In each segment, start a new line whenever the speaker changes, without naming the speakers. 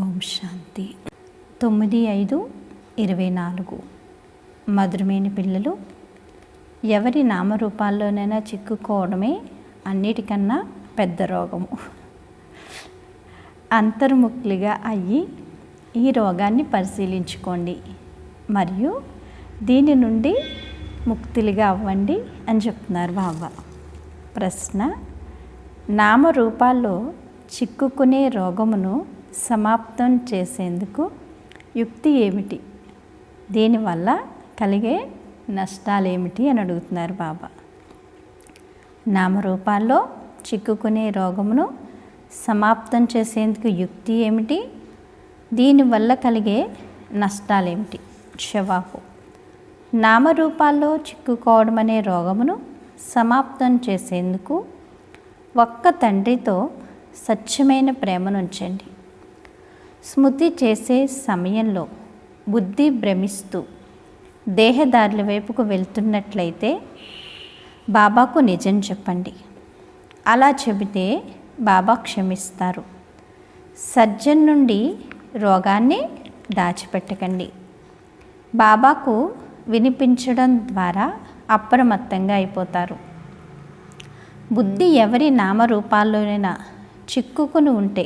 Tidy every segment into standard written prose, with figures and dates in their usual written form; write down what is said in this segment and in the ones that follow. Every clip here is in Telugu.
ఓం శాంతి. 9/5/24. మధురమైన పిల్లలు, ఎవరి నామరూపాల్లోనైనా చిక్కుకోవడమే అన్నిటికన్నా పెద్ద రోగము. అంతర్ముఖులుగా అయ్యి ఈ రోగాన్ని పరిశీలించుకోండి మరియు దీని నుండి ముక్తులుగా అవ్వండి అని చెప్తున్నారు బాబా. ప్రశ్న: నామరూపాల్లో చిక్కుకునే రోగమును సమాప్తం చేసేందుకు యుక్తి ఏమిటి? దీనివల్ల కలిగే నష్టాలేమిటి అని అడుగుతున్నారు బాబా. నామరూపాల్లో చిక్కుకునే రోగమును సమాప్తం చేసేందుకు యుక్తి ఏమిటి? దీనివల్ల కలిగే నష్టాలేమిటి? జవాబు: నామరూపాల్లో చిక్కుకోవడం అనే రోగమును సమాప్తం చేసేందుకు ఒక్క తండ్రితో స్వచ్ఛమైన ప్రేమను ఉంచండి. స్మృతి చేసే సమయంలో బుద్ధి భ్రమిస్తూ దేహదారుల వైపుకు వెళ్తున్నట్లయితే బాబాకు నిజం చెప్పండి. అలా చెబితే బాబా క్షమిస్తారు. సర్జన్ నుండి రోగాన్ని దాచిపెట్టకండి. బాబాకు వినిపించడం ద్వారా అప్రమత్తంగా అయిపోతారు. బుద్ధి ఎవరి నామరూపాల్లోనైనా చిక్కుకుని ఉంటే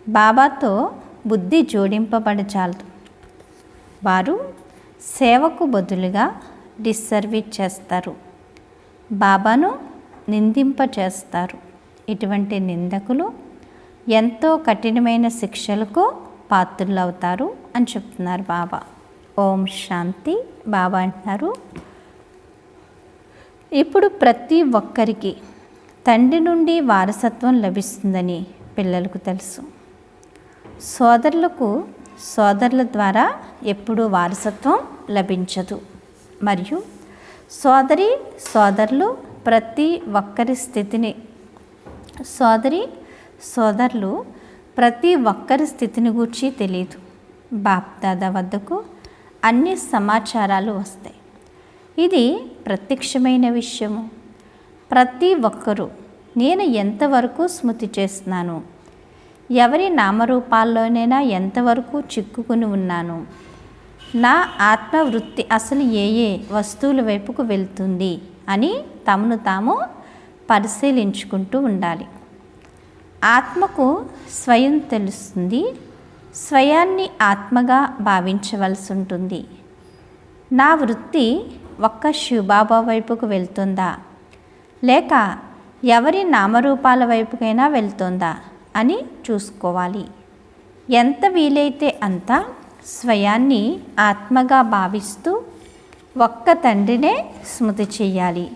బాబాతో బుద్ధి జోడింపబడి చాలదు. వారు సేవకు బదులుగా డిస్సర్వీస్ చేస్తారు, బాబాను నిందింపచేస్తారు. ఇటువంటి నిందకులు ఎంతో కఠినమైన శిక్షలకు పాత్రులవుతారు అని చెప్తున్నారు బాబా. ఓం శాంతి. బాబా అంటున్నారు, ఇప్పుడు ప్రతి ఒక్కరికి తండ్రి నుండి వారసత్వం లభిస్తుందని పిల్లలకు తెలుసు. సోదరులకు సోదరుల ద్వారా ఎప్పుడూ వారసత్వం లభించదు. మరియు సోదరులు ప్రతి ఒక్కరి స్థితిని గూర్చి తెలియదు. బాప్దాదా వద్దకు అన్ని సమాచారాలు వస్తాయి. ఇది ప్రత్యక్షమైన విషయము. ప్రతి ఒక్కరూ నేను ఎంతవరకు స్మృతి చేస్తున్నాను, ఎవరి నామరూపాల్లోనైనా ఎంతవరకు చిక్కుకుని ఉన్నాను, నా ఆత్మవృత్తి అసలు ఏ వస్తువుల వైపుకు వెళ్తుంది అని తమను తాము పరిశీలించుకుంటూ ఉండాలి. ఆత్మకు స్వయం తెలుస్తుంది. స్వయాన్ని ఆత్మగా భావించవలసి ఉంటుంది. నా వృత్తి ఒక్క శివబాబా వైపుకు వెళ్తుందా లేక ఎవరి నామరూపాల వైపుకైనా వెళ్తుందా అని చూసుకోవాలి. ఎంత వీలైతే అంత స్వయాన్ని ఆత్మగా భావిస్తూ ఒక్క తండ్రినే స్మృతి చేయాలి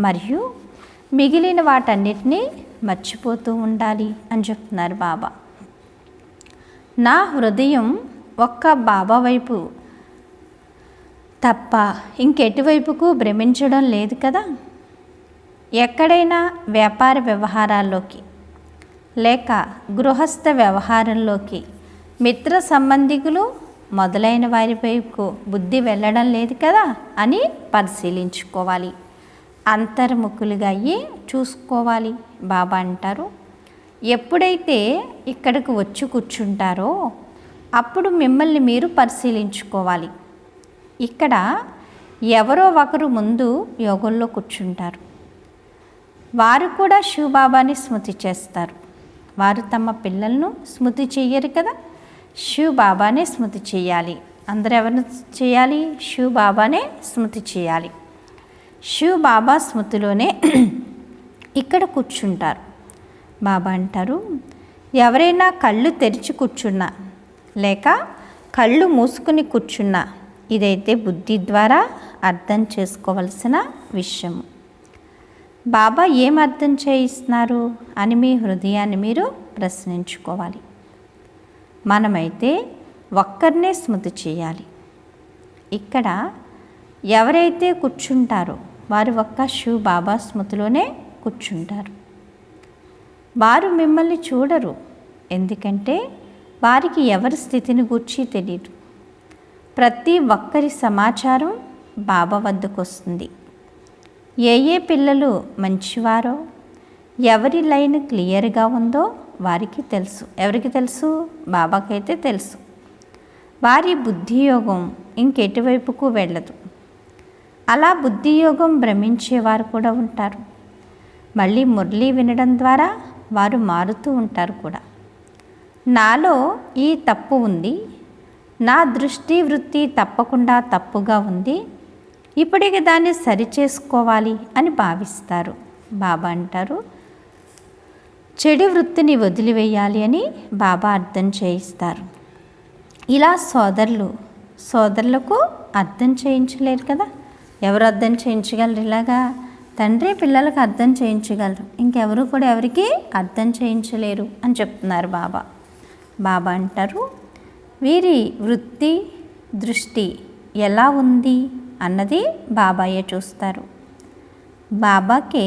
మరియు మిగిలిన వాటన్నిటినీ మర్చిపోతూ ఉండాలి అని చెప్తున్నారు బాబా. నా హృదయం ఒక్క బాబా వైపు తప్ప ఇంకెటువైపుకు భ్రమించడం లేదు కదా. ఎక్కడైనా వ్యాపార వ్యవహారాల్లోకి లేక గృహస్థ వ్యవహారంలోకి మిత్ర సంబంధికులు మొదలైన వారి వైపుకు బుద్ధి వెళ్ళడం లేదు కదా అని పరిశీలించుకోవాలి. అంతర్ముఖులుగా అయ్యి చూసుకోవాలి. బాబా అంటారు, ఎప్పుడైతే ఇక్కడికి వచ్చి కూర్చుంటారో అప్పుడు మిమ్మల్ని మీరు పరిశీలించుకోవాలి. ఇక్కడ ఎవరో ఒకరు ముందు యోగంలో కూర్చుంటారు. వారు కూడా శివబాబాని స్మృతి చేస్తారు. వారు తమ పిల్లలను స్మృతి చెయ్యరు కదా. శివబాబానే స్మృతి చేయాలి. అందరూ ఎవరిని చేయాలి? శివబాబానే స్మృతి చేయాలి. శివబాబా స్మృతిలోనే ఇక్కడ కూర్చుంటారు. బాబా అంటారు, ఎవరైనా కళ్ళు తెరిచి కూర్చున్నా లేక కళ్ళు మూసుకుని కూర్చున్నా ఇదైతే బుద్ధి ద్వారా అర్థం చేసుకోవలసిన విషయము. బాబా ఏం అర్థం చేయిస్తున్నారు అని మీ హృదయాన్ని మీరు ప్రశ్నించుకోవాలి. మనమైతే ఒక్కరినే స్మృతి చేయాలి. ఇక్కడ ఎవరైతే కూర్చుంటారో వారు ఒక్క శివ బాబా స్మృతిలోనే కూర్చుంటారు. వారు మిమ్మల్ని చూడరు, ఎందుకంటే వారికి ఎవరి స్థితిని గూర్చి తెలియదు. ప్రతి ఒక్కరి సమాచారం బాబా వద్దకు వస్తుంది. ఏ పిల్లలు మంచివారో ఎవరి లైన్ క్లియర్గా ఉందో వారికి తెలుసు. ఎవరికి తెలుసు? బాబాకైతే తెలుసు. వారి బుద్ధియోగం ఇంకెటువైపుకు వెళ్ళదు. అలా బుద్ధియోగం భ్రమించేవారు కూడా ఉంటారు. మళ్ళీ మురళి వినడం ద్వారా వారు మారుతూ ఉంటారు కూడా. నాలో ఈ తప్పు ఉంది, నా దృష్టి వృత్తి తప్పకుండా తప్పుగా ఉంది, ఇప్పటికి దాన్ని సరిచేసుకోవాలి అని భావిస్తారు. బాబా అంటారు, చెడు వృత్తిని వదిలివేయాలి అని బాబా అర్థం చేయిస్తారు. ఇలా సోదరులకు అర్థం చేయించలేరు కదా. ఎవరు అర్థం చేయించగలరు? ఇలాగా తండ్రి పిల్లలకు అర్థం చేయించగలరు, ఇంకెవరు కూడా ఎవరికి అర్థం చేయించలేరు అని చెప్తున్నారు బాబా. బాబా అంటారు, వీరి వృత్తి దృష్టి ఎలా ఉంది అన్నది బాబాయే చూస్తారు. బాబాకే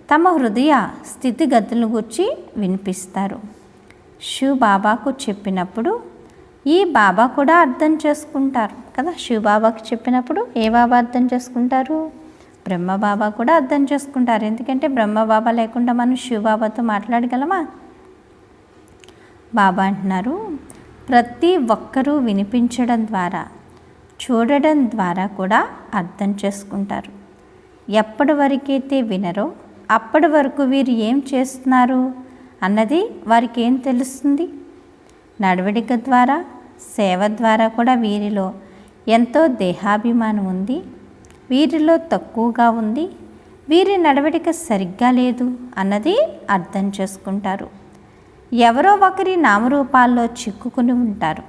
తమ హృదయ స్థితిగతులను గురించి వినిపిస్తారు. శివ్ బాబాకు చెప్పినప్పుడు ఈ బాబా కూడా అర్థం చేసుకుంటారు కదా. శివ్ బాబాకు చెప్పినప్పుడు ఏ బాబా అర్థం చేసుకుంటారు? బ్రహ్మ బాబా కూడా అర్థం చేసుకుంటారు. ఎందుకంటే బ్రహ్మ బాబా లేకుండా మనం శివ్ బాబాతో మాట్లాడగలమా? బాబా అంటున్నారు, ప్రతి ఒక్కరూ వినిపించడం ద్వారా చూడడం ద్వారా కూడా అర్థం చేసుకుంటారు. ఎప్పటి వరకైతే వినరో అప్పటి వరకు వీరు ఏం చేస్తున్నారు అన్నది వారికి ఏం తెలుస్తుంది? నడవడిక ద్వారా సేవ ద్వారా కూడా వీరిలో ఎంతో దేహాభిమానం ఉంది, వీరిలో తక్కువగా ఉంది, వీరి నడవడిక సరిగ్గా లేదు అన్నది అర్థం చేసుకుంటారు. ఎవరో ఒకరి నామరూపాల్లో చిక్కుకుని ఉంటారు.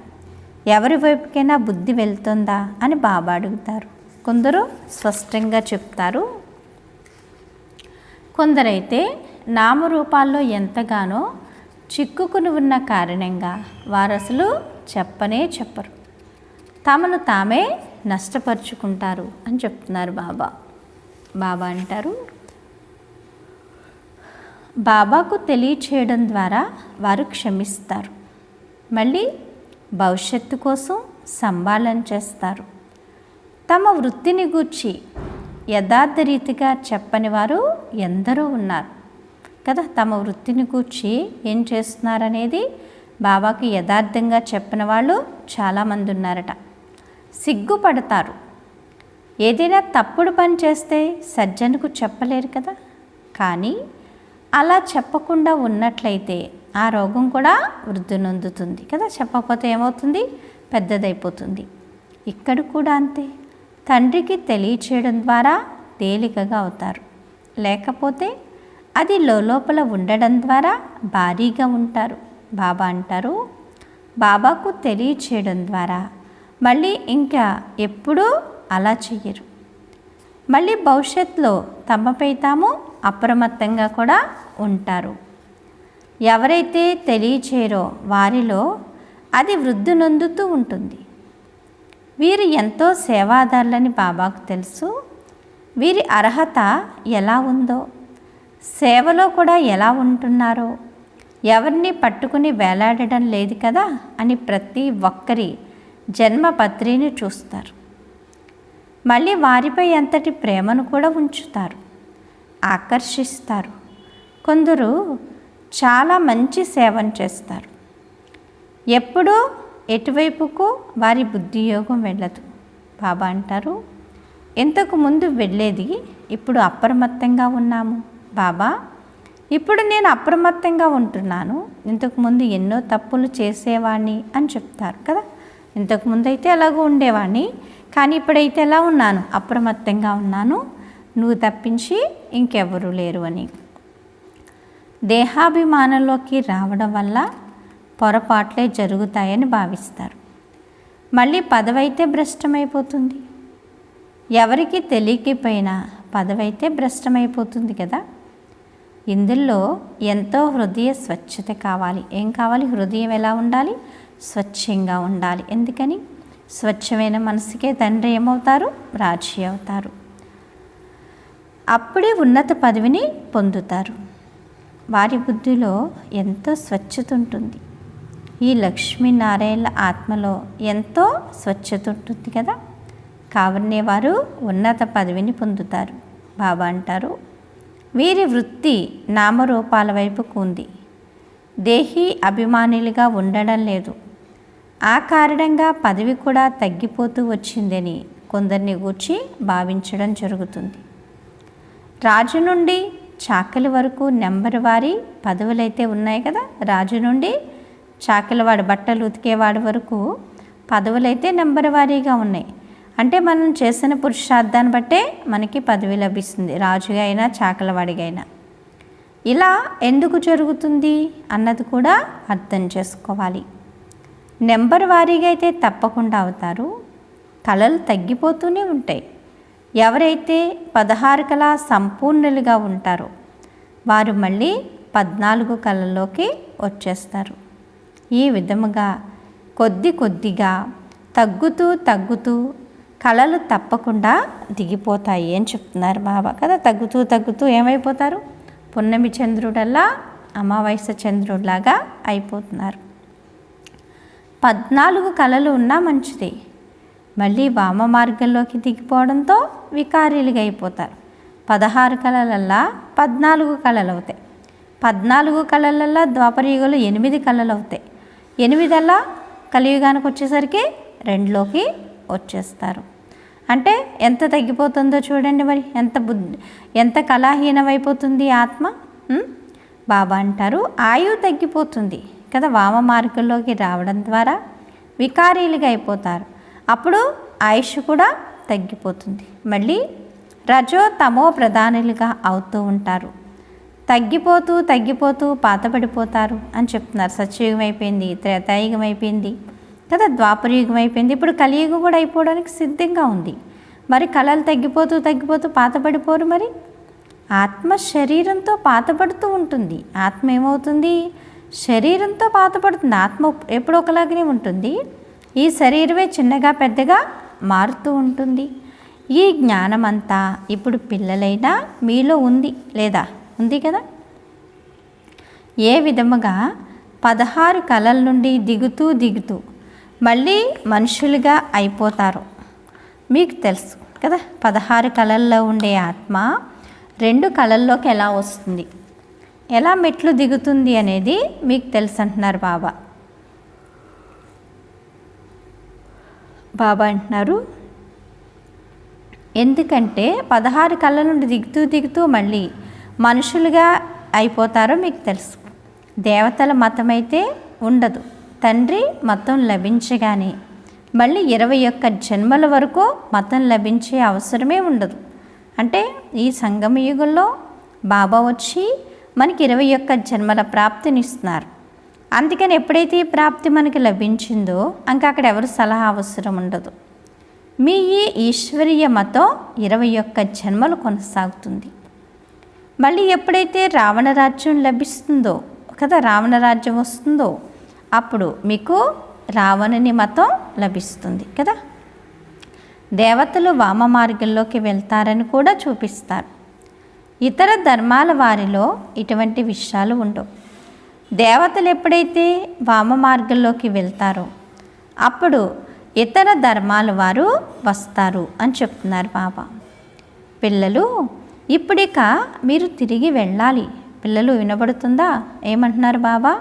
ఎవరి వైపుకైనా బుద్ధి వెళ్తుందా అని బాబా అడుగుతారు. కొందరు స్పష్టంగా చెప్తారు, కొందరైతే నామరూపాల్లో ఎంతగానో చిక్కుకుని ఉన్న కారణంగా వారు అసలు చెప్పరు, తమను తామే నష్టపరుచుకుంటారు అని చెప్తున్నారు బాబా. బాబా అంటారు, బాబాకు తెలియచేయడం ద్వారా వారు క్షమిస్తారు, మళ్ళీ భవిష్యత్తు కోసం సంభాళన చేస్తారు. తమ వృత్తిని గూర్చి యథార్థ రీతిగా చెప్పని వారు ఎందరో ఉన్నారు కదా. తమ వృత్తిని గూర్చి ఏం చేస్తున్నారనేది బాబాకు యథార్థంగా చెప్పిన వాళ్ళు చాలామంది ఉన్నారట. సిగ్గుపడతారు. ఏదైనా తప్పుడు పని చేస్తే సజ్జనుకు చెప్పలేరు కదా. కానీ అలా చెప్పకుండా ఉన్నట్లయితే ఆ రోగం కూడా వృద్ధి నొందుతుంది కదా. చెప్పకపోతే ఏమవుతుంది? పెద్దదైపోతుంది. ఇక్కడ కూడా అంతే. తండ్రికి తెలియచేయడం ద్వారా తేలికగా అవుతారు, లేకపోతే అది లోపల ఉండడం ద్వారా భారీగా ఉంటారు. బాబా అంటారు, బాబాకు తెలియచేయడం ద్వారా మళ్ళీ ఇంకా ఎప్పుడూ అలా చెయ్యరు. మళ్ళీ భవిష్యత్తులో తమపై తాము అప్రమత్తంగా కూడా ఉంటారు. ఎవరైతే తెలియచేయరో వారిలో అది వృద్ధి నొందుతూ ఉంటుంది. వీరు ఎంతో సేవాదారులని బాబాకు తెలుసు. వీరి అర్హత ఎలా ఉందో, సేవలో కూడా ఎలా ఉంటున్నారో, ఎవరిని పట్టుకుని వేలాడడం లేదు కదా అని ప్రతి ఒక్కరి జన్మపత్రిని చూస్తారు. మళ్ళీ వారిపై ఎంతటి ప్రేమను కూడా ఉంచుతారు, ఆకర్షిస్తారు. కొందరు చాలా మంచి సేవను చేస్తారు. ఎప్పుడూ ఎటువైపుకు వారి బుద్ధియోగం వెళ్ళదు. బాబా అంటారు, ఇంతకు ముందు వెళ్ళేది, ఇప్పుడు అప్రమత్తంగా ఉన్నాము బాబా. ఇప్పుడు నేను అప్రమత్తంగా ఉంటున్నాను. ఇంతకుముందు ఎన్నో తప్పులు చేసేవాడిని అని చెప్తారు కదా. ఇంతకుముందు అయితే ఎలాగో ఉండేవాడిని, కానీ ఇప్పుడైతే ఎలా ఉన్నాను? అప్రమత్తంగా ఉన్నాను, నువ్వు తప్పించి ఇంకెవరూ లేరు అని. దేహాభిమానంలోకి రావడం వల్ల పొరపాట్లే జరుగుతాయని భావిస్తారు. మళ్ళీ పదవైతే భ్రష్టమైపోతుంది. ఎవరికి తెలియకపోయినా పదవైతే భ్రష్టమైపోతుంది కదా. ఇందులో ఎంతో హృదయ స్వచ్ఛత కావాలి. ఏం కావాలి? హృదయం ఎలా ఉండాలి? స్వచ్ఛంగా ఉండాలి. ఎందుకని? స్వచ్ఛమైన మనసుకే తండ్రి ఏమవుతారు? రాజీ అవుతారు. అప్పుడే ఉన్నత పదవిని పొందుతారు. వారి బుద్ధిలో ఎంతో స్వచ్ఛత ఉంటుంది. ఈ లక్ష్మీనారాయణ ఆత్మలో ఎంతో స్వచ్ఛత ఉంటుంది కదా. కావునే వారు ఉన్నత పదవిని పొందుతారు. బాబా అంటారు, వీరి వృత్తి నామరూపాల వైపుకు ఉంది. దేహీ అభిమానులుగా ఉండడం లేదు. ఆ కారణంగా పదవి కూడా తగ్గిపోతూ వచ్చిందని కొందరిని గూర్చి భావించడం జరుగుతుంది. రాజు నుండి చాకలి వరకు నెంబర్ వారి పదవులైతే ఉన్నాయి కదా. రాజు నుండి చాకలివాడు, బట్టలు ఉతికేవాడి వరకు పదవులైతే నెంబర్ వారీగా ఉన్నాయి. అంటే మనం చేసిన పురుషార్థాన్ని బట్టే మనకి పదవి లభిస్తుంది, రాజుగా అయినా చాకలివాడిగా అయినా. ఇలా ఎందుకు జరుగుతుంది అన్నది కూడా అర్థం చేసుకోవాలి. నెంబర్ వారీగా అయితే తప్పకుండా అవుతారు. కళలు తగ్గిపోతూనే ఉంటాయి. ఎవరైతే 16 కళ సంపూర్ణులుగా ఉంటారో వారు మళ్ళీ 14 కళల్లోకి వచ్చేస్తారు. ఈ విధముగా కొద్దిగా తగ్గుతూ కళలు తప్పకుండా దిగిపోతాయి అని చెప్తున్నారు బాబా కదా. తగ్గుతూ ఏమైపోతారు? పున్నమి చంద్రుడల్లా అమావాస్య చంద్రుడిలాగా అయిపోతున్నారు. 14 కళలు ఉన్నా మంచిది. మళ్ళీ వామ మార్గంలోకి దిగిపోవడంతో వికారీలుగా అయిపోతారు. 16 కళలల్లా 14 కళలు అవుతాయి. 14 కళలల్లా ద్వాపరయుగంలో 8 కళలు అవుతాయి. 8 కలియుగానికి వచ్చేసరికి 2లోకి వచ్చేస్తారు. అంటే ఎంత తగ్గిపోతుందో చూడండి. మరి ఎంత కళాహీనమైపోతుంది ఆత్మ. బాబా అంటారు ఆయువు తగ్గిపోతుంది కదా. వామ మార్గంలోకి రావడం ద్వారా వికారీలుగా అయిపోతారు. అప్పుడు ఆయుష్ కూడా తగ్గిపోతుంది. మళ్ళీ రజో తమో ప్రధానులుగా అవుతూ ఉంటారు. తగ్గిపోతూ పాతపడిపోతారు అని చెప్తున్నారు. సత్యయుగం అయిపోయింది, త్రేతాయుగం అయిపోయింది కదా, ద్వాపరయుగం అయిపోయింది. ఇప్పుడు కలియుగం కూడా అయిపోవడానికి సిద్ధంగా ఉంది. మరి కళలు తగ్గిపోతూ పాతపడిపోరు. మరి ఆత్మ శరీరంతో పాతపడుతూ ఉంటుంది. ఆత్మ ఏమవుతుంది? శరీరంతో పాతపడుతుంది. ఆత్మ ఎప్పుడు ఒకలాగానే ఉంటుంది. ఈ శరీరమే చిన్నగా పెద్దగా మారుతూ ఉంటుంది. ఈ జ్ఞానం అంతా ఇప్పుడు పిల్లలైనా మీలో ఉంది లేదా? ఉంది కదా. ఏ విధముగా 16 కళల నుండి దిగుతూ మళ్ళీ మనుషులుగా అయిపోతారు మీకు తెలుసు కదా. 16 కళల్లో ఉండే ఆత్మ 2 కళల్లోకి ఎలా వస్తుంది, ఎలా మెట్లు దిగుతుంది అనేది మీకు తెలుసు అంటున్నారు బాబా. బాబా అంటున్నారు ఎందుకంటే 16 కళల నుండి దిగుతూ మళ్ళీ మనుషులుగా అయిపోతారో మీకు తెలుసు. దేవతల మతం అయితే ఉండదు. తండ్రి మతం లభించగానే మళ్ళీ 21 జన్మల వరకు మతం లభించే అవసరమే ఉండదు. అంటే ఈ సంగమ యుగంలో బాబా వచ్చి మనకి 21 జన్మల ప్రాప్తినిస్తున్నారు. అందుకని ఎప్పుడైతే ఈ ప్రాప్తి మనకి లభించిందో ఇంకా అక్కడ ఎవరు సలహా అవసరం ఉండదు. మీ ఈ ఈశ్వరీయ మతం 21 జన్మలు కొనసాగుతుంది. మళ్ళీ ఎప్పుడైతే రావణ రాజ్యం లభిస్తుందో కదా, రావణ రాజ్యం వస్తుందో అప్పుడు మీకు రావణుని మతం లభిస్తుంది కదా. దేవతలు వామ మార్గంలోకి వెళ్తారని కూడా చూపిస్తారు. ఇతర ధర్మాల వారిలో ఇటువంటి విషయాలు ఉండవు. దేవతలు ఎప్పుడైతే వామ మార్గంలోకి వెళ్తారో అప్పుడు ఇతర ధర్మాల వారు వస్తారు అని చెప్తున్నారు బాబా. పిల్లలు ఇప్పుడిక మీరు తిరిగి వెళ్ళాలి. పిల్లలు వినబడుతుందా? ఏమంటున్నారు బాబా?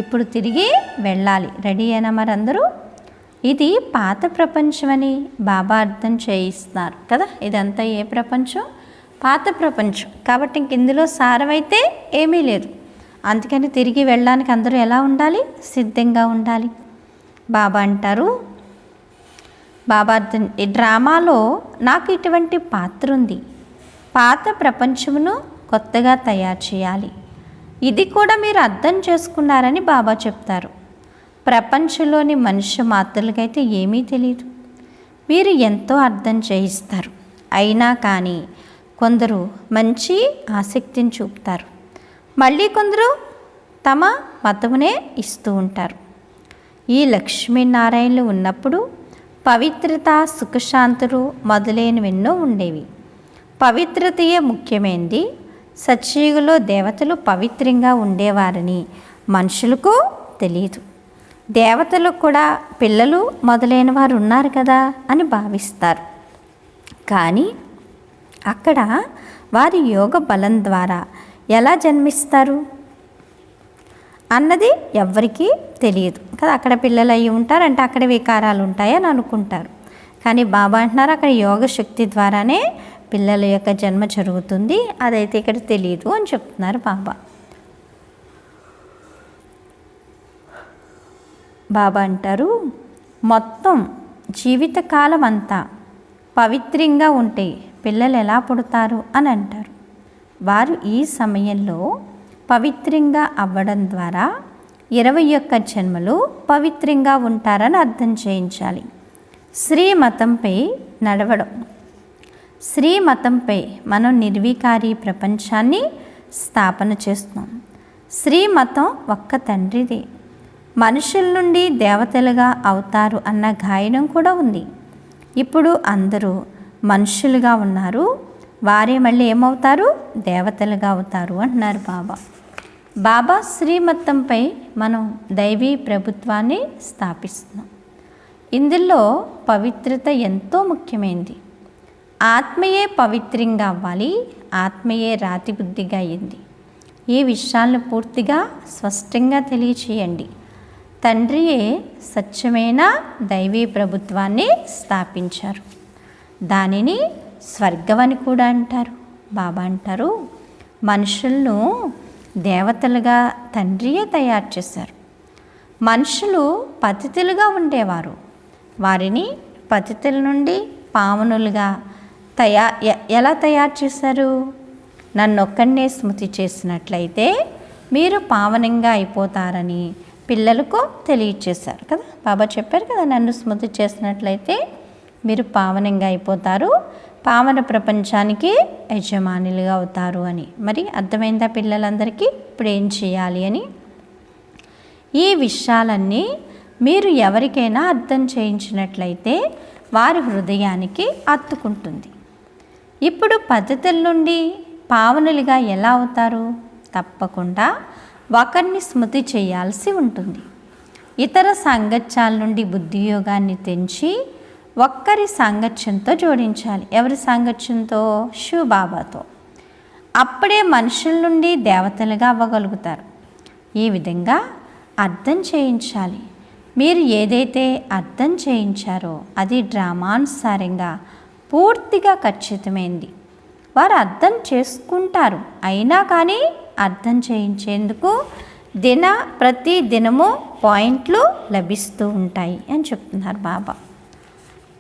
ఇప్పుడు తిరిగి వెళ్ళాలి. రెడీ అయినా మరి అందరూ? ఇది పాత ప్రపంచమని బాబా అర్థం చేయిస్తున్నారు కదా. ఇదంతా ఏ ప్రపంచం? పాత ప్రపంచం. కాబట్టి ఇంక ఇందులో సారమైతే ఏమీ లేదు. అందుకని తిరిగి వెళ్ళడానికి అందరూ ఎలా ఉండాలి? సిద్ధంగా ఉండాలి. బాబా అంటారు, బాబా అర్థం, ఈ డ్రామాలో నాకు ఇటువంటి పాత్ర ఉంది. పాత ప్రపంచమును కొత్తగా తయారు చేయాలి. ఇది కూడా మీరు అర్థం చేసుకున్నారని బాబా చెప్తారు. ప్రపంచంలోని మనుష్య మాత్రలకైతే ఏమీ తెలియదు. మీరు ఎంతో అర్థం చేయిస్తారు. అయినా కానీ కొందరు మంచి ఆసక్తిని చూపుతారు. మళ్ళీ కొందరు తమ మతమునే ఇస్తూ ఉంటారు. ఈ లక్ష్మీనారాయణలు ఉన్నప్పుడు పవిత్రత, సుఖశాంతులు మొదలైనవెన్నో ఉండేవి. పవిత్రతయే ముఖ్యమైనది. సత్యయుగంలో దేవతలు పవిత్రంగా ఉండేవారని మనుషులకు తెలియదు. దేవతలకు కూడా పిల్లలు మొదలైన వారు ఉన్నారు కదా అని భావిస్తారు. కానీ అక్కడ వారి యోగ బలం ద్వారా ఎలా జన్మిస్తారు? అన్నది ఎవ్వరికీ తెలియదు కదా. అక్కడ పిల్లలు అయ్యి ఉంటారు అంటే అక్కడ వికారాలు ఉంటాయని అనుకుంటారు. కానీ బాబా అంటున్నారు అక్కడ యోగ శక్తి ద్వారానే పిల్లల యొక్క జన్మ జరుగుతుంది, అదైతే ఇక్కడ తెలియదు అని చెప్తున్నారు బాబా. బాబా అంటారు మొత్తం జీవితకాలం అంతా పవిత్రంగా ఉంటే పిల్లలు ఎలా పుడతారు అని అంటారు. వారు ఈ సమయంలో పవిత్రంగా అవ్వడం ద్వారా 21 జన్మలు పవిత్రంగా ఉంటారని అర్థం చేయించాలి. శ్రీమతంపై నడవడం. శ్రీమతంపై మనం నిర్వికారి ప్రపంచాన్ని స్థాపన చేస్తున్నాం. శ్రీమతం ఒక్క తండ్రిదే. మనుషుల నుండి దేవతలుగా అవుతారు అన్న గాయనం కూడా ఉంది. ఇప్పుడు అందరూ మనుషులుగా ఉన్నారు, వారే మళ్ళీ ఏమవుతారు, దేవతలుగా అవుతారు అంటున్నారు బాబా. బాబా శ్రీమతంపై మనం దైవీ ప్రభుత్వాన్ని స్థాపిస్తున్నాం. ఇందులో పవిత్రత ఎంతో ముఖ్యమైనది. ఆత్మయే పవిత్రంగా అవ్వాలి, ఆత్మయే రాతి బుద్ధిగా అయ్యింది. ఈ విషయాలను పూర్తిగా స్పష్టంగా తెలియచేయండి. తండ్రియే సత్యమైన దైవీ ప్రభుత్వాన్ని స్థాపించారు. దానిని స్వర్గం అని కూడా అంటారు. బాబా అంటారు మనుషులను దేవతలుగా తండ్రియే తయారు చేశారు. మనుషులు పతితులుగా ఉండేవారు, వారిని పతితుల నుండి పావనులుగా ఎలా తయారు చేశారు? నన్నొక్కడే స్మృతి చేసినట్లయితే మీరు పావనంగా అయిపోతారని పిల్లలకు తెలియచేశారు కదా. బాబా చెప్పారు కదా, నన్ను స్మృతి చేసినట్లయితే మీరు పావనంగా అయిపోతారు, పావన ప్రపంచానికి యజమానులుగా అవుతారు అని. మరి అర్థమైందా పిల్లలందరికీ ఇప్పుడు ఏం చేయాలి అని? ఈ విషయాలన్నీ మీరు ఎవరికైనా అర్థం చేయించినట్లయితే వారి హృదయానికి అత్తుకుంటుంది. ఇప్పుడు పద్ధతుల నుండి పావనులుగా ఎలా అవుతారు? తప్పకుండా ఒకరిని స్మృతి చేయాల్సి ఉంటుంది. ఇతర సాంగత్యాల నుండి బుద్ధియోగాన్ని తెంచి ఒక్కరి సాంగత్యంతో జోడించాలి. ఎవరి సాంగత్యంతో? శివబాబాతో. అప్పుడే మనుషుల నుండి దేవతలుగా అవ్వగలుగుతారు. ఈ విధంగా అర్థం చేయించాలి. మీరు ఏదైతే అర్థం చేయించారో అది డ్రామానుసారంగా పూర్తిగా ఖచ్చితమైంది. వారు అర్థం చేసుకుంటారు, అయినా కానీ అర్థం చేయించేందుకు ప్రతి దినము పాయింట్లు లభిస్తూ ఉంటాయి అని చెప్తున్నారు బాబా.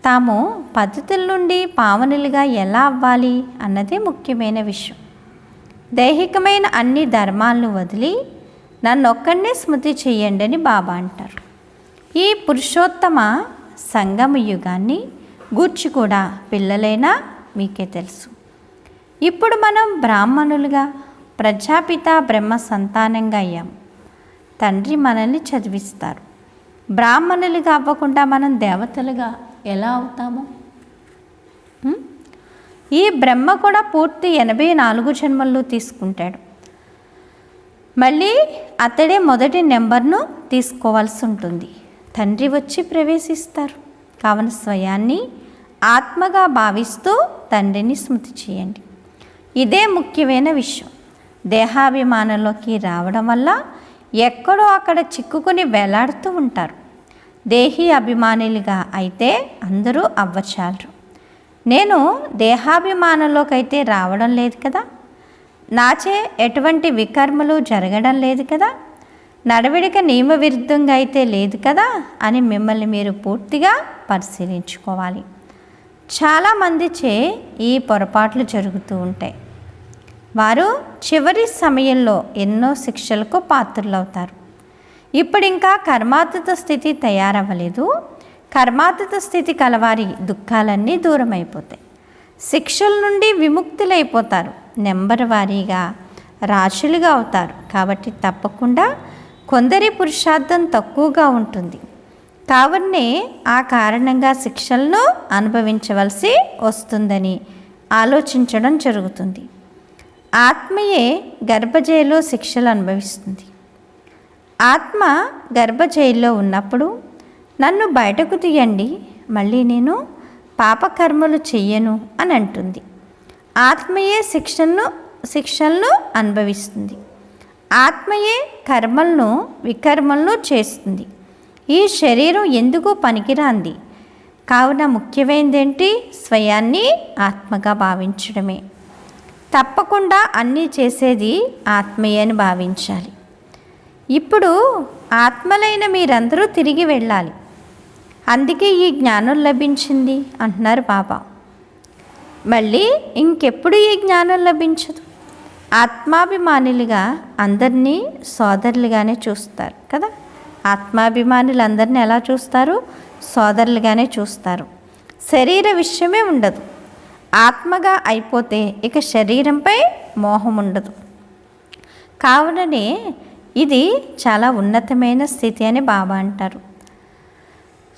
తాము పద్ధతుల నుండి పావనులుగా ఎలా అవ్వాలి అన్నదే ముఖ్యమైన విషయం. దైహికమైన అన్ని ధర్మాలను వదిలి నన్నొక్కడినే స్మృతి చేయండి అని బాబా అంటారు. ఈ పురుషోత్తమ సంగమ యుగాన్ని గూర్చి కూడా పిల్లలైనా మీకే తెలుసు. ఇప్పుడు మనం బ్రాహ్మణులుగా ప్రజాపిత బ్రహ్మ సంతానంగా అయ్యాం. తండ్రి మనల్ని చదివిస్తారు. బ్రాహ్మణులుగా అవ్వకుండా మనం దేవతలుగా ఎలా అవుతాము? ఈ బ్రహ్మ కూడా పూర్తి 84 జన్మల్లో తీసుకుంటాడు. మళ్ళీ అతడే మొదటి నెంబర్ను తీసుకోవాల్సి ఉంటుంది. తండ్రి వచ్చి ప్రవేశిస్తారు. కావున స్వయాన్ని ఆత్మగా భావిస్తూ తండ్రిని స్మృతి చేయండి. ఇదే ముఖ్యమైన విషయం. దేహాభిమానంలోకి రావడం వల్ల ఎక్కడో అక్కడ చిక్కుకుని వేలాడుతూ ఉంటారు. దేహీ అభిమానులుగా అయితే అందరూ అవ్వచాలరు. నేను దేహాభిమానంలోకి అయితే రావడం లేదు కదా, నాచే ఎటువంటి వికర్మలు జరగడం లేదు కదా, నడవడిక నియమ విరుద్ధంగా అయితే లేదు కదా అని మిమ్మల్ని మీరు పూర్తిగా పరిశీలించుకోవాలి. చాలామందిచే ఈ పొరపాట్లు జరుగుతూ ఉంటాయి. వారు చివరి సమయంలో ఎన్నో శిక్షలకు పాత్రులవుతారు. ఇప్పుడు ఇంకా కర్మాతీత స్థితి తయారవ్వలేదు. కర్మాతీత స్థితి కలవారి దుఃఖాలన్నీ దూరం అయిపోతాయి. శిక్షల నుండి విముక్తులైపోతారు. నెంబర్ వారీగా రాశులుగా అవుతారు. కాబట్టి తప్పకుండా కొందరి పురుషార్థం తక్కువగా ఉంటుంది. కావునే ఆ కారణంగా శిక్షలను అనుభవించవలసి వస్తుందని ఆలోచించడం జరుగుతుంది. ఆత్మయే గర్భజైలో శిక్షలు అనుభవిస్తుంది. ఆత్మ గర్భజైల్లో ఉన్నప్పుడు నన్ను బయటకు తీయండి, మళ్ళీ నేను పాపకర్మలు చెయ్యను అని అంటుంది. ఆత్మయే శిక్షలను అనుభవిస్తుంది. ఆత్మయే కర్మలను వికర్మలను చేస్తుంది. ఈ శరీరం ఎందుకు పనికిరాంది. కావున ముఖ్యమైనదేంటి? స్వయాన్ని ఆత్మగా భావించడమే. తప్పకుండా అన్నీ చేసేది ఆత్మయే అని భావించాలి. ఇప్పుడు ఆత్మలైన మీరందరూ తిరిగి వెళ్ళాలి. అందుకే ఈ జ్ఞానం లభించింది అంటున్నారు బాబా. మళ్ళీ ఇంకెప్పుడు ఈ జ్ఞానం లభించదు. ఆత్మాభిమానులుగా అందరినీ సోదరులుగానే చూస్తారు కదా. ఆత్మాభిమానులు అందరినీ ఎలా చూస్తారు? సోదరులుగానే చూస్తారు. శరీర విషయమే ఉండదు. ఆత్మగా అయిపోతే ఇక శరీరంపై మోహం ఉండదు. కావుననే ఇది చాలా ఉన్నతమైన స్థితి అని బాబా అంటారు.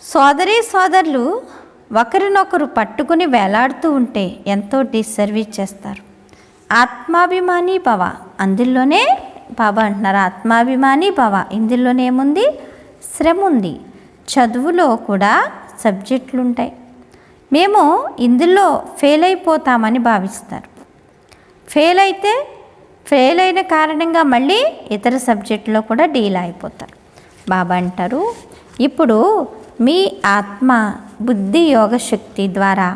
సోదరీ సోదరులు ఒకరినొకరు పట్టుకుని వేలాడుతూ ఉంటే ఎంతో డిసర్వీస్ చేస్తారు. ఆత్మాభిమాని భవ, అందులోనే బాబా అంటున్నారు ఆత్మాభిమాని భవ. ఇందులోనే ఏముంది? శ్రమ ఉంది. చదువులో కూడా సబ్జెక్టులు ఉంటాయి. మేము ఇందులో ఫెయిల్ అయిపోతామని భావిస్తారు. ఫెయిల్ అయిన కారణంగా మళ్ళీ ఇతర సబ్జెక్టులో కూడా డీల్ అయిపోతారు. బాబా అంటారు ఇప్పుడు మీ ఆత్మ బుద్ధి యోగ శక్తి ద్వారా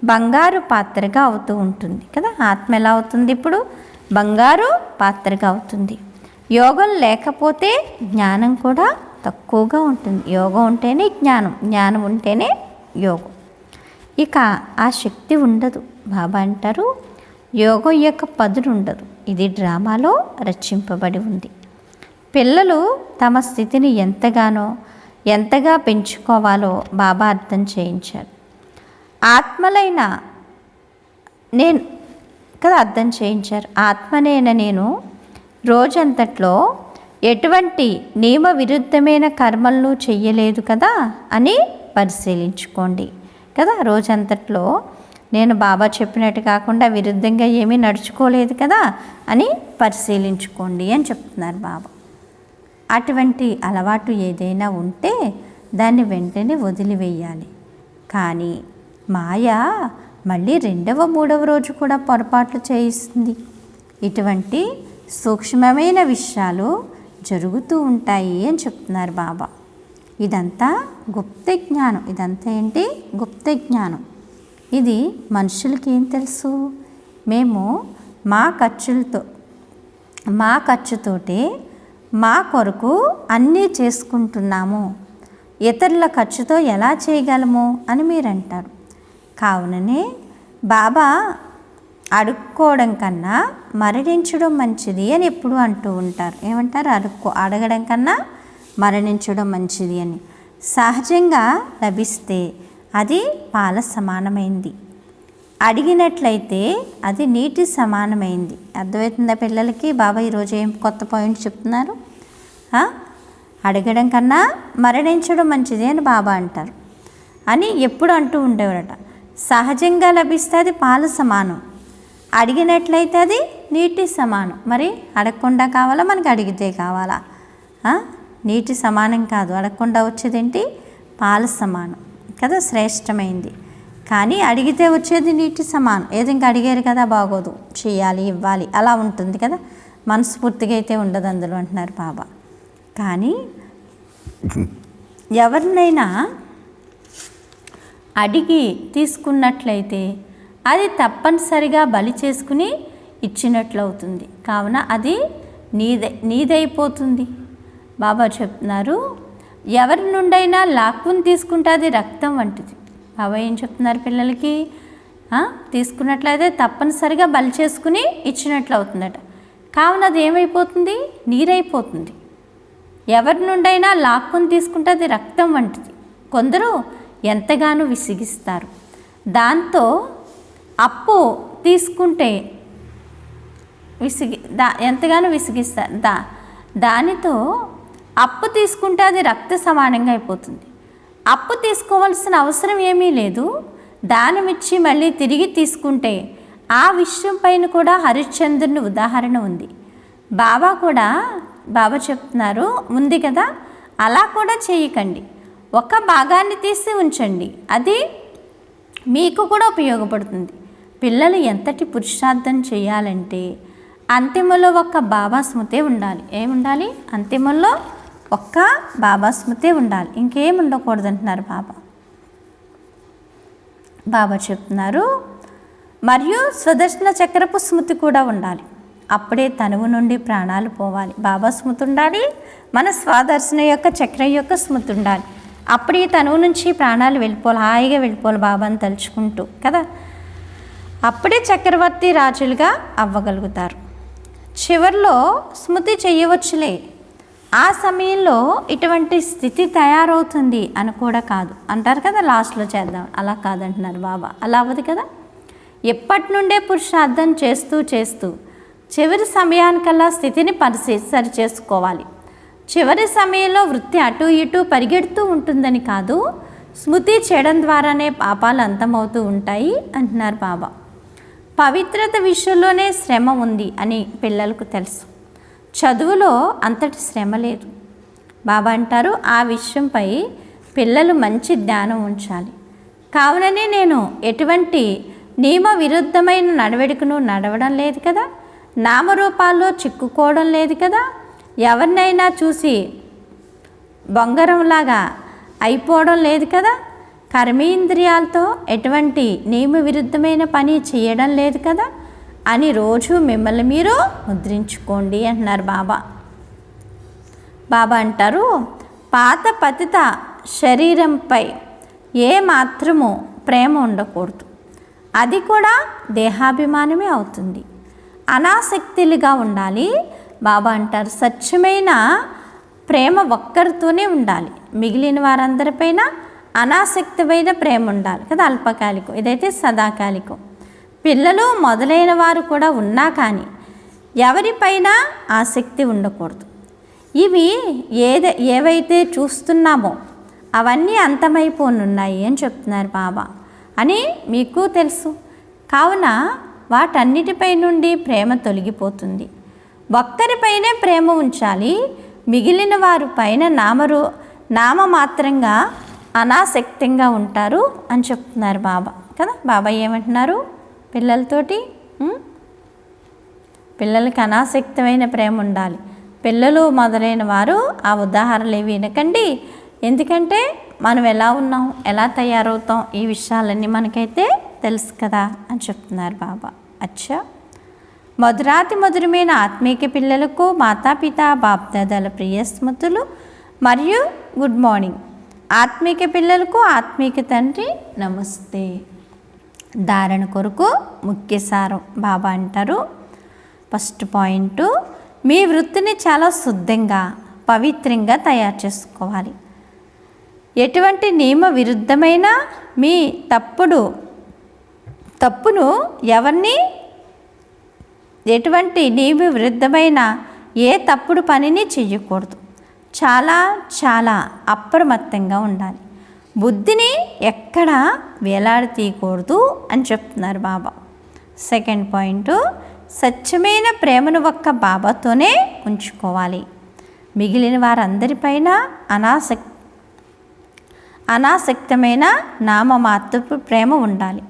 బంగారు పాత్రగా అవుతూ ఉంటుంది కదా. ఆత్మ ఎలా అవుతుంది? ఇప్పుడు బంగారు పాత్రగా అవుతుంది. యోగం లేకపోతే జ్ఞానం కూడా తక్కువగా ఉంటుంది. యోగం ఉంటేనే జ్ఞానం, జ్ఞానం ఉంటేనే యోగం. ఇక ఆ శక్తి ఉండదు. బాబా అంటారు యోగం యొక్క పదును ఉండదు. ఇది డ్రామాలో రచింపబడి ఉంది. పిల్లలు తమ స్థితిని ఎంతగా పెంచుకోవాలో బాబా అర్థం చేయించారు. ఆత్మలైన నేను కదా అర్థం చేయించారు. ఆత్మనైన నేను రోజంతట్లో ఎటువంటి నియమ విరుద్ధమైన కర్మలను చెయ్యలేదు కదా అని పరిశీలించుకోండి కదా. రోజంతట్లో నేను బాబా చెప్పినట్టు కాకుండా విరుద్ధంగా ఏమీ నడుచుకోలేదు కదా అని పరిశీలించుకోండి అని చెప్తున్నారు బాబా. అటువంటి అలవాటు ఏదైనా ఉంటే దాన్ని వెంటనే వదిలివేయాలి. కానీ మాయ మళ్ళీ 2వ 3వ రోజు కూడా పొరపాట్లు చేయిస్తుంది. ఇటువంటి సూక్ష్మమైన విషయాలు జరుగుతూ ఉంటాయి అని చెప్తున్నారు బాబా. ఇదంతా గుప్త జ్ఞానం. ఇదంతా ఏంటి? గుప్త జ్ఞానం. ఇది మనుషులకి ఏం తెలుసు? మేము మా ఖర్చుతోటే మా కొరకు అన్నీ చేసుకుంటున్నాము, ఇతరుల ఖర్చుతో ఎలా చేయగలము అని మీరు అంటారు. కావుననే బాబా అడుక్కోవడం కన్నా మరణించడం మంచిది అని ఎప్పుడు అంటూ ఉంటారు. ఏమంటారు? అడగడం కన్నా మరణించడం మంచిది అని. సహజంగా లభిస్తే అది పాల సమానమైంది, అడిగినట్లయితే అది నీటి సమానమైంది. అర్థమవుతుందా పిల్లలకి? బాబా ఈరోజు ఏం కొత్త పాయింట్ చెప్తున్నారు? అడగడం కన్నా మరణించడం మంచిది అని బాబా అంటారు అని ఎప్పుడు అంటూ ఉండేవారట. సహజంగా లభిస్తే అది పాల సమానం, అడిగినట్లయితే అది నీటి సమానం. మరి అడగకుండా కావాలా, మనకి అడిగితే కావాలా? నీటి సమానం కాదు, అడగకుండా వచ్చేదేంటి? పాల సమానం కదా, శ్రేష్టమైంది. కానీ అడిగితే వచ్చేది నీటి సమానం. ఏదో ఇంకా అడిగారు కదా బాగోదు, చేయాలి, ఇవ్వాలి, అలా ఉంటుంది కదా. మనస్ఫూర్తిగా అయితే ఉండదు అందులో అంటున్నారు బాబా. కానీ ఎవరినైనా అడిగి తీసుకున్నట్లయితే అది తప్పనిసరిగా బలి చేసుకుని ఇచ్చినట్లు అవుతుంది. కావున అది నీదైపోతుంది. బాబా చెప్తున్నారు ఎవరి నుండైనా లాక్కుని తీసుకుంటే అది రక్తం వంటిది. బాబా ఏం చెప్తున్నారు పిల్లలకి? తీసుకున్నట్లయితే తప్పనిసరిగా బలి చేసుకుని ఇచ్చినట్లు అవుతుందట. కావున అది ఏమైపోతుంది? నీరైపోతుంది. ఎవరి నుండైనా లాక్కుని తీసుకుంటే అది రక్తం వంటిది. కొందరు ఎంతగానో విసిగిస్తారు. దాంతో అప్పు తీసుకుంటే ఎంతగానో విసిగిస్తారు. దానితో అప్పు తీసుకుంటే అది రక్త సమానంగా అయిపోతుంది. అప్పు తీసుకోవాల్సిన అవసరం ఏమీ లేదు. దానం ఇచ్చి మళ్ళీ తిరిగి తీసుకుంటే ఆ విషయం పైన కూడా హరిశ్చంద్రుని ఉదాహరణ ఉంది. బాబా చెప్తున్నారు ఉంది కదా, అలా కూడా చేయకండి. ఒక భాగాన్ని తీసి ఉంచండి, అది మీకు కూడా ఉపయోగపడుతుంది. పిల్లలు ఎంతటి పురుషార్థం చేయాలంటే అంతిమంలో ఒక్క బాబా స్మృతే ఉండాలి. ఏముండాలి? అంతిమంలో ఒక్క బాబా స్మృతే ఉండాలి, ఇంకేం ఉండకూడదు అంటున్నారు బాబా. బాబా చెప్తున్నారు, మరియు స్వదర్శన చక్రపు స్మృతి కూడా ఉండాలి. అప్పుడే తనువు నుండి ప్రాణాలు పోవాలి. బాబా స్మృతి ఉండాలి, మన స్వదర్శన యొక్క చక్రం యొక్క స్మృతి ఉండాలి. అప్పుడే తనువు నుంచి ప్రాణాలు వెళ్ళిపోవాలి, హాయిగా వెళ్ళిపోవాలి బాబాని తలుచుకుంటూ కదా. అప్పుడే చక్రవర్తి రాజులుగా అవ్వగలుగుతారు. చివరిలో స్మృతి చేయవచ్చులే, ఆ సమయంలో ఇటువంటి స్థితి తయారవుతుంది అని కూడా కాదు అంటారు కదా, లాస్ట్లో చేద్దాం, అలా కాదంటున్నారు బాబా. అలా అవ్వదు కదా. ఎప్పటి నుండే పురుషార్థం చేస్తూ చేస్తూ చివరి సమయానికల్లా స్థితిని సరి చేసుకోవాలి. చివరి సమయంలో వృత్తి అటు ఇటు పరిగెడుతూ ఉంటుందని కాదు, స్మృతి చేయడం ద్వారానే పాపాలు అంతమవుతూ ఉంటాయి అంటున్నారు బాబా. పవిత్రత విషయంలోనే శ్రమ ఉంది అని పిల్లలకు తెలుసు, చదువులో అంతటి శ్రమ లేదు. బాబా అంటారు, ఆ విషయంపై పిల్లలు మంచి జ్ఞానం ఉంచాలి. కావుననే నేను ఎటువంటి నియమ విరుద్ధమైన నడవడికను నడవడం లేదు కదా, నామరూపాల్లో చిక్కుకోవడం లేదు కదా, ఎవరినైనా చూసి బొంగరంలాగా అయిపోవడం లేదు కదా, కర్మేంద్రియాలతో ఎటువంటి నియమ విరుద్ధమైన పని చేయడం లేదు కదా అని రోజు మిమ్మల్ని మీరు ముద్రించుకోండి అంటున్నారు బాబా. బాబా అంటారు, పాత పతిత శరీరంపై ఏ మాత్రము ప్రేమ ఉండకూడదు, అది కూడా దేహాభిమానమే అవుతుంది. అనాసక్తులుగా ఉండాలి. బాబా అంటారు, స్వచ్ఛమైన ప్రేమ ఒక్కరితోనే ఉండాలి, మిగిలిన వారందరిపైన అనాసక్తమైన ప్రేమ ఉండాలి కదా, అల్పకాలికం. ఇదైతే సదాకాలికం. పిల్లలు మొదలైన వారు కూడా ఉన్నా కానీ ఎవరిపైన ఆసక్తి ఉండకూడదు. ఇవి ఏవైతే చూస్తున్నామో అవన్నీ అంతమైపోనున్నాయి అని చెప్తున్నారు బాబా అని మీకు తెలుసు. కావున వాటన్నిటిపై నుండి ప్రేమ తొలగిపోతుంది. ఒక్కరిపైనే ప్రేమ ఉంచాలి, మిగిలిన వారి పైన నామమాత్రంగా అనాసక్తంగా ఉంటారు అని చెప్తున్నారు బాబా కదా. బాబా ఏమంటున్నారు పిల్లలతోటి? పిల్లలకి అనాసక్తమైన ప్రేమ ఉండాలి. పిల్లలు మొదలైన వారు ఆ ఉదాహరణలు ఏవి వినకండి, ఎందుకంటే మనం ఎలా ఉన్నాం, ఎలా తయారవుతాం, ఈ విషయాలన్నీ మనకైతే తెలుసు కదా అని చెప్తున్నారు బాబా. అచ్చా, మధురాతి మధురమైన ఆత్మీయ పిల్లలకు మాతాపిత బాప్దాదాల ప్రియ స్మృతులు మరియు గుడ్ మార్నింగ్. ఆత్మీయ పిల్లలకు ఆత్మీయ తండ్రి నమస్తే. ధారణ కొరకు ముఖ్య సారం బాబా అంటారు, ఫస్ట్ పాయింట్, మీ వృత్తిని చాలా శుద్ధంగా పవిత్రంగా తయారు చేసుకోవాలి. ఎటువంటి నియమ విరుద్ధమైన మీ తప్పును ఎవరిని ఎటువంటి నియమ విరుద్ధమైన ఏ తప్పుడు పనిని చెయ్యకూడదు. చాలా చాలా అప్రమత్తంగా ఉండాలి. బుద్ధిని ఎక్కడ వేలాడతీయకూడదు అని చెప్తున్నారు బాబా. సెకండ్ పాయింట్, స్వచ్ఛమైన ప్రేమను ఒక్క బాబాతోనే ఉంచుకోవాలి. మిగిలిన వారందరిపైన అనాసక్తమైన నామమాత్రపు ప్రేమ ఉండాలి.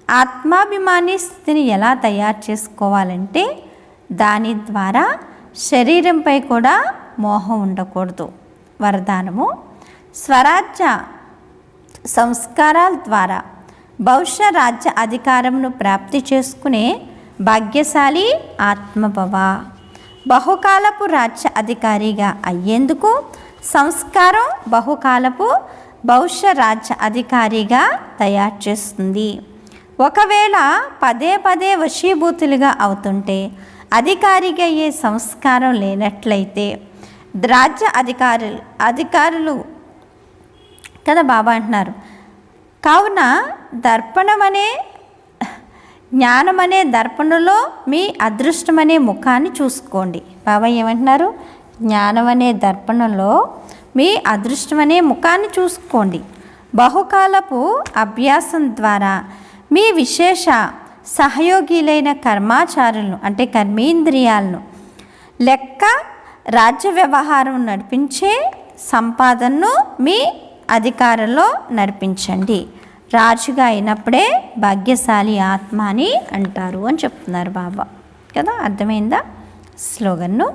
ఆత్మాభిమాని స్థితిని ఎలా తయారు చేసుకోవాలంటే దాని ద్వారా శరీరంపై కూడా మోహం ఉండకూడదు. వరదానము, స్వరాజ్య సంస్కారాల ద్వారా భవిష్య రాజ్య అధికారమును ప్రాప్తి చేసుకునే భాగ్యశాలి ఆత్మభవ. బహుకాలపు రాజ్య అధికారిగా అయ్యేందుకు సంస్కారం బహుకాలపు భవిష్య రాజ్య అధికారిగా తయారు చేస్తుంది. ఒకవేళ పదే పదే వశీభూతులుగా అవుతుంటే అధికారిగా అయ్యే సంస్కారం లేనట్లయితే రాజ్య అధికారులు కదా బాబా అంటున్నారు. కావున జ్ఞానమనే దర్పణలో మీ అదృష్టమనే ముఖాన్ని చూసుకోండి. బాబా ఏమంటున్నారు? జ్ఞానం అనే దర్పణంలో మీ అదృష్టమనే ముఖాన్ని చూసుకోండి. బహుకాలపు అభ్యాసం ద్వారా మీ విశేష సహయోగిలైన కర్మాచారులను అంటే కర్మేంద్రియాలను లెక్క రాజ్య వ్యవహారం నడిపించే సంపాదనను మీ అధికారంలో నడిపించండి. రాజుగా అయినప్పుడే భాగ్యశాలి ఆత్మ అని అంటారు అని చెప్తున్నారు బాబా కదా, అర్థమైందా? స్లోగన్ను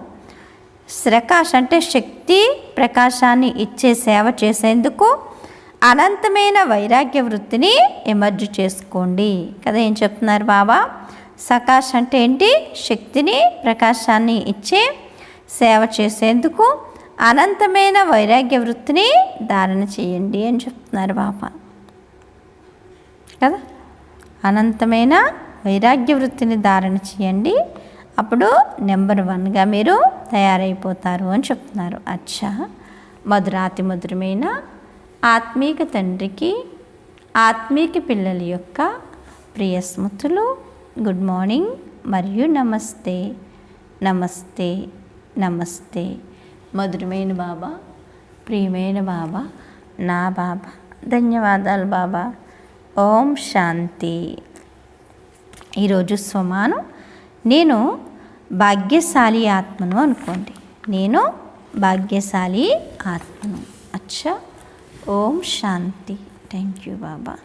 ప్రకాష్ అంటే శక్తి ప్రకాశాన్ని ఇచ్చే సేవ చేసేందుకు అనంతమైన వైరాగ్య వృత్తిని ఎమర్జ్ చేసుకోండి కదా. ఏం చెప్తున్నారు బాబా? సకాష్ అంటే ఏంటి? శక్తిని ప్రకాశాన్ని ఇచ్చే సేవ చేసేందుకు అనంతమైన వైరాగ్య వృత్తిని ధారణ చేయండి అని చెప్తున్నారు బాబా కదా. అనంతమైన వైరాగ్య వృత్తిని ధారణ చేయండి, అప్పుడు నెంబర్ 1గా మీరు తయారైపోతారు అని చెప్తున్నారు. అచ్చా, మధురాతి మధురమైన ఆత్మీక తండ్రికి ఆత్మీక పిల్లల యొక్క ప్రియ స్మృతులు, గుడ్ మార్నింగ్ మరియు నమస్తే. నమస్తే నమస్తే. మధురమైన బాబా, ప్రియమైన బాబా, నా బాబా, ధన్యవాదాలు బాబా. ఓం శాంతి. ఈరోజు స్వమానం నేను భాగ్యశాలి ఆత్మను అనుకోండి. నేను భాగ్యశాలి ఆత్మను. అచ్చా, ఓం శాంతి. Thank you Baba.